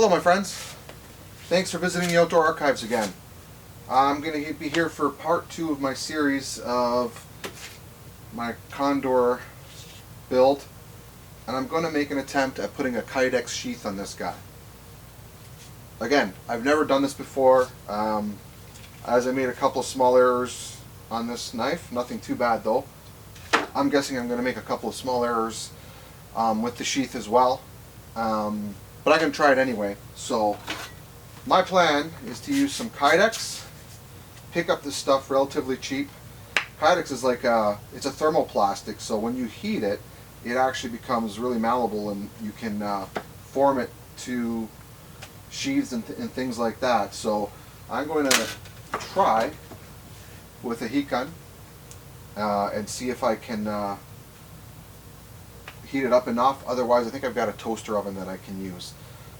Hello my friends, thanks for visiting the Outdoor Archives again. I'm going to be here for part 2 of my series of my Condor build, and I'm going to make an attempt at putting a Kydex sheath on this guy. Again, I've never done this before, as I made a couple of small errors on this knife, nothing too bad though. I'm guessing I'm going to make a couple of small errors with the sheath as well. But I can try it anyway. So my plan is to use some Kydex, pick up this stuff relatively cheap. Kydex is like it's a thermoplastic, so when you heat it, it actually becomes really malleable and you can form it to sheaths and things like that. So I'm going to try with a heat gun and see if I can heat it up enough. Otherwise, I think I've got a toaster oven that I can use.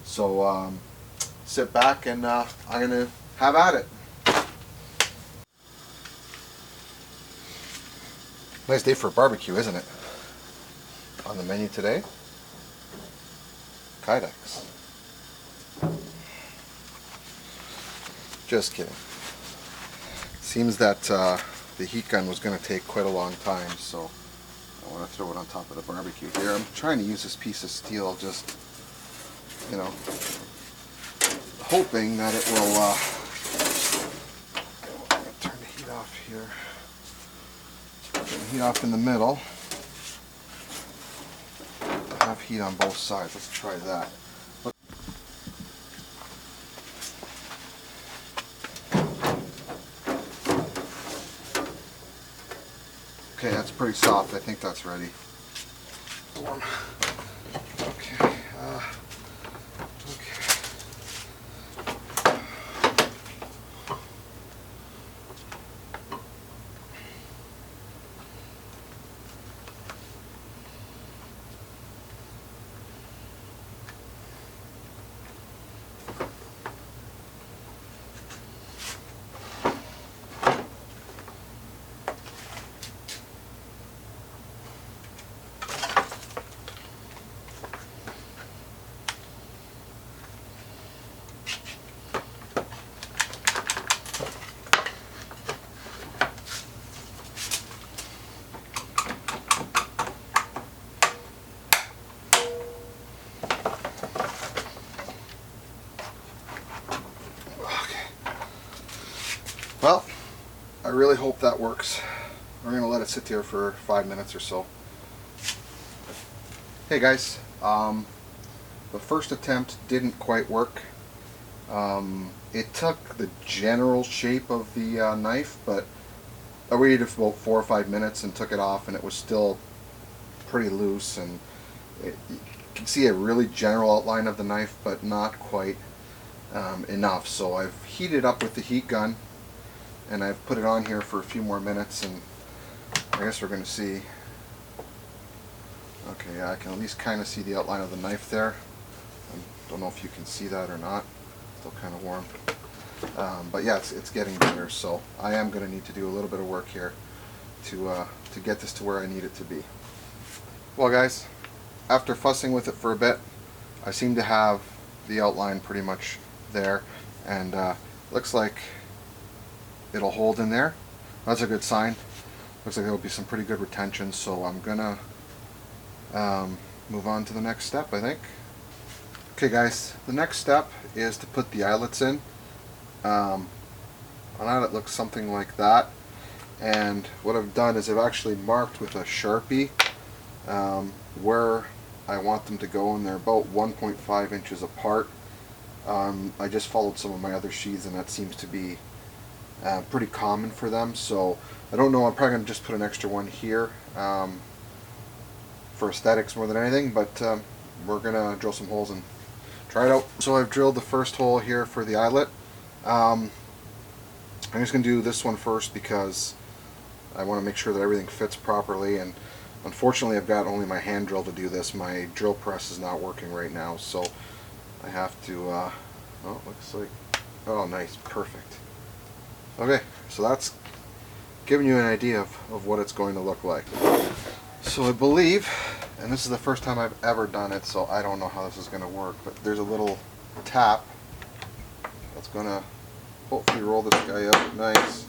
So sit back and I'm going to have at it. Nice day for a barbecue, isn't it? On the menu today, Kydex. Just kidding. Seems that the heat gun was going to take quite a long time, so I want to throw it on top of the barbecue here. I'm trying to use this piece of steel, just, you know, hoping that it will turn the heat off here. Turn the heat off in the middle. I have heat on both sides. Let's try that. Okay, that's pretty soft. I think that's ready. Warm. Okay. Okay. Well, I really hope that works. We're going to let it sit there for 5 minutes or so. Hey guys, the first attempt didn't quite work. It took the general shape of the knife, but I waited for about 4 or 5 minutes and took it off, and it was still pretty loose, and you can see a really general outline of the knife, but not quite enough. So I've heated up with the heat gun, and I've put it on here for a few more minutes, and I guess we're going to see. Okay, yeah, I can at least kind of see the outline of the knife there. I don't know if you can see that or not. Still kind of warm. But yeah, it's getting better, so I am going to need to do a little bit of work here to get this to where I need it to be. Well guys, after fussing with it for a bit, I seem to have the outline pretty much there, and looks like it'll hold in there. That's a good sign. Looks like there'll be some pretty good retention, so I'm gonna move on to the next step, I think. Okay guys, the next step is to put the eyelets in. An eyelet looks something like that, and what I've done is I've actually marked with a Sharpie where I want them to go, and they're about 1.5 inches apart. I just followed some of my other sheaths, and that seems to be pretty common for them, so I don't know, I'm probably going to just put an extra one here for aesthetics more than anything, but we're going to drill some holes and try it out. So I've drilled the first hole here for the eyelet. I'm just going to do this one first because I want to make sure that everything fits properly, and unfortunately I've got only my hand drill to do this. My drill press is not working right now, so I have to, oh, it looks like, oh nice, perfect. Okay, so that's giving you an idea of what it's going to look like. So I believe, and this is the first time I've ever done it, so I don't know how this is going to work, but there's a little tap. That's gonna hopefully roll this guy out nice.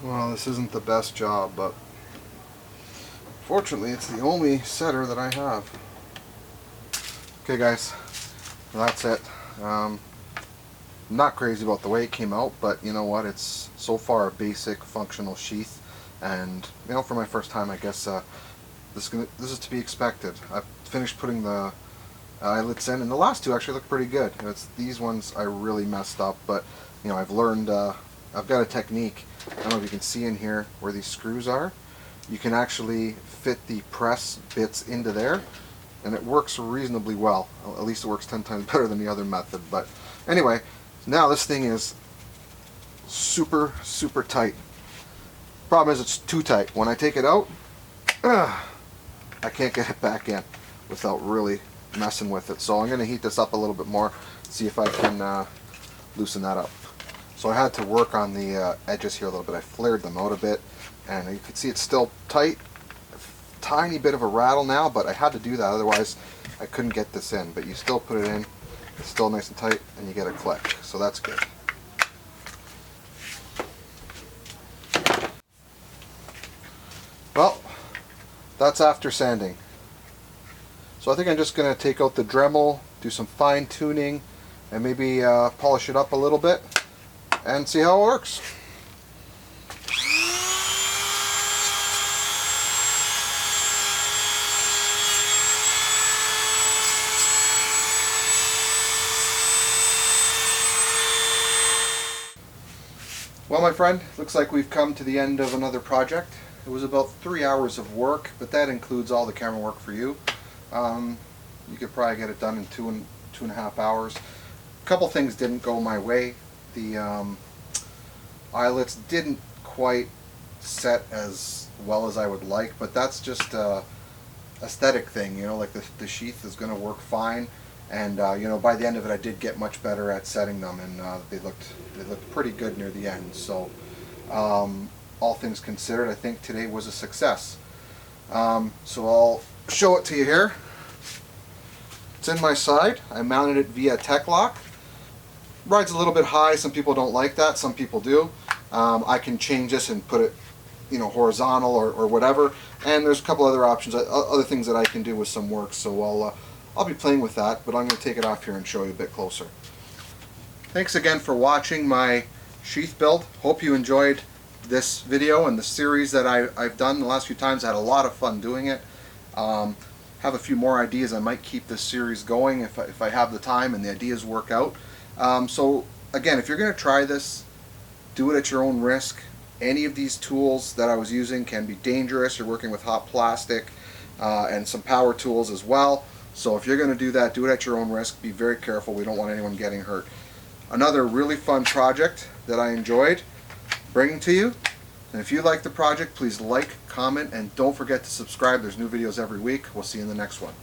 Well, this isn't the best job, but fortunately it's the only setter that I have. Okay guys, well, that's it. I'm not crazy about the way it came out, but you know what, it's so far a basic functional sheath, and you know, for my first time I guess this is to be expected. I've finished putting the eyelets in, and the last two actually look pretty good. It's these ones I really messed up, but you know, I've learned, I've got a technique. I don't know if you can see in here where these screws are. You can actually fit the press bits into there, and it works reasonably well. At least it works 10 times better than the other method. But anyway, now this thing is super tight. Problem is it's too tight. When I take it out, I can't get it back in without really messing with it. So I'm going to heat this up a little bit more, see if I can loosen that up. So I had to work on the edges here a little bit. I flared them out a bit, and you can see it's still tight. A tiny bit of a rattle now, but I had to do that, otherwise I couldn't get this in. But you still put it in, it's still nice and tight, and you get a click. So that's good. Well, that's after sanding. So I think I'm just going to take out the Dremel, do some fine tuning, and maybe polish it up a little bit, and see how it works. Well, my friend, looks like we've come to the end of another project. It was about 3 hours of work, but that includes all the camera work for you. You could probably get it done in two and a half hours. A couple things didn't go my way. The eyelets didn't quite set as well as I would like, but that's just a aesthetic thing, you know, like the sheath is going to work fine, and you know, by the end of it I did get much better at setting them, and they looked pretty good near the end. So all things considered, I think today was a success. So I'll show it to you here. It's in my side. I mounted it via tech lock. Rides a little bit high. Some people don't like that, some people do. I can change this and put it, you know, horizontal or whatever, and there's a couple other options, other things that I can do with some work, so I'll be playing with that, but I'm going to take it off here and show you a bit closer. Thanks again for watching my sheath build. Hope you enjoyed this video and the series that I've done the last few times. I had a lot of fun doing it. Have a few more ideas. I might keep this series going if I have the time and the ideas work out. So again, if you're going to try this, do it at your own risk. Any of these tools that I was using can be dangerous. You're working with hot plastic and some power tools as well. So if you're going to do that, do it at your own risk. Be very careful. We don't want anyone getting hurt. Another really fun project that I enjoyed bringing to you. And if you like the project, please like, comment, and don't forget to subscribe. There's new videos every week. We'll see you in the next one.